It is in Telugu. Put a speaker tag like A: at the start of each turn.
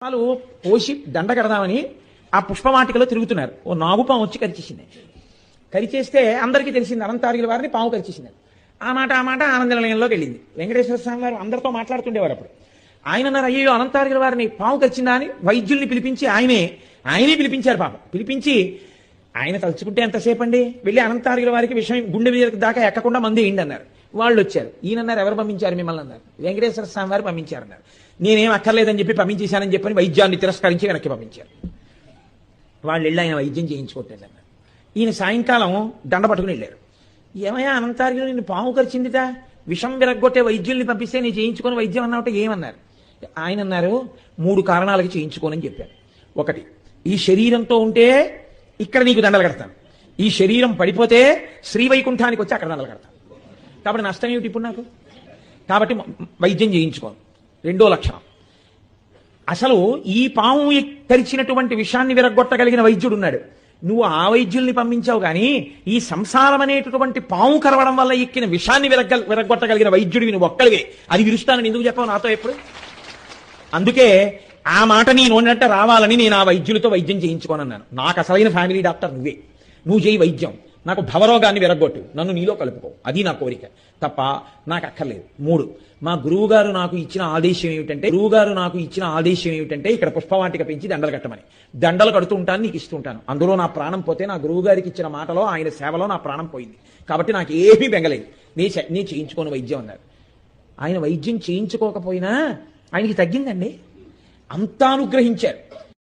A: వాళ్ళు పోసి దండ కడదామని ఆ పుష్పవాటికలో తిరుగుతున్నారు. ఓ నాగుపాము వచ్చి కరిచేసింది. కరిచేస్తే అందరికీ తెలిసింది అనంతార్యుల వారిని పాము కరిచేసింది. ఆ మాట ఆనంద నిలయంలోకి వెళ్ళింది. వెంకటేశ్వర స్వామి వారు అందరితో మాట్లాడుతుండేవారు. అప్పుడు ఆయన అన్నారు, అయ్యో అనంతార్యుల వారిని పాము కరిచిందా అని వైద్యుల్ని పిలిపించి ఆయనే పిలిపించారు. పాపం పిలిపించి ఆయన తలుచుకుంటే ఎంతసేపు అండి, వెళ్ళి అనంతార్యుల వారికి విషయం గుండె మీద దాకా ఎక్కకుండా మంది ఏంటి అన్నారు. వాళ్ళు వచ్చారు. ఈయనన్నారు, ఎవరు పంపించారు మిమ్మల్ని అన్నారు. వెంకటేశ్వర స్వామి వారు పంపించారన్నారు. నేనేం అక్కర్లేదని చెప్పి పంపించేశానని చెప్పని వైద్యాన్ని తిరస్కరించి వెనక్కి పంపించారు. వాళ్ళు వెళ్ళి ఆయన వైద్యం చేయించుకోవట్లేదు అన్నారు. ఈయన సాయంకాలం దండ పట్టుకుని వెళ్ళారు. ఏమయ్యా అనంతార్యులు నిన్ను పాము కరిచిందిట, విషం విరగ్గొట్టే వైద్యుల్ని పంపిస్తే నేను చేయించుకొని వైద్యం అన్నావుట ఏమన్నారు. ఆయన అన్నారు, 3 కారణాలకి చేయించుకోనని చెప్పాను. ఒకటి, ఈ శరీరంతో ఉంటే ఇక్కడ నీకు దండలు కడతాను, ఈ శరీరం పడిపోతే శ్రీవైకుంఠానికి వచ్చి అక్కడ దండలు కడతాను. కాబట్టి నష్టం ఏమిటి ఇప్పుడు నాకు? కాబట్టి వైద్యం చేయించుకోను. 2వ లక్షణం, అసలు ఈ పాము కరిచినటువంటి విషాన్ని విరగొట్టగలిగిన వైద్యుడు ఉన్నాడు. నువ్వు ఆ వైద్యుల్ని పంపించావు కానీ ఈ సంసారం అనేటటువంటి పాము కరవడం వల్ల ఎక్కిన విషాన్ని విరగొట్టగలిగిన వైద్యుడివి నువ్వు ఒక్కడివే. అది విరుస్తానని ఎందుకు చెప్పావు నాతో ఎప్పుడు? అందుకే ఆ మాట నేను ఉన్నట్టు రావాలని నేను ఆ వైద్యులతో వైద్యం చేయించుకోనన్నాను. నాకు అసలైన ఫ్యామిలీ డాక్టర్ నువ్వే. నువ్వు చేయి వైద్యం, నాకు భవరోగాన్ని విరగొట్టు, నన్ను నీలో కలుపుకో, అది నా కోరిక తప్ప నాకు అక్కర్లేదు. 3, మా గురువు గారు నాకు ఇచ్చిన ఆదేశం ఏమిటంటే ఇక్కడ పుష్పవాటిక పెంచి దండలు కట్టమని. దండలు కడుతూ ఉంటాను, నీకు ఇస్తూ ఉంటాను. అందులో నా ప్రాణం పోతే నా గురువు గారికి ఇచ్చిన మాటలో ఆయన సేవలో నా ప్రాణం పోయింది. కాబట్టి నాకు ఏమీ బెంగలేదు. నేను చేయించుకోను వైద్యం అన్నారు. ఆయన వైద్యం చేయించుకోకపోయినా ఆయనకి తగ్గిందండి. అంతా అనుగ్రహించారు.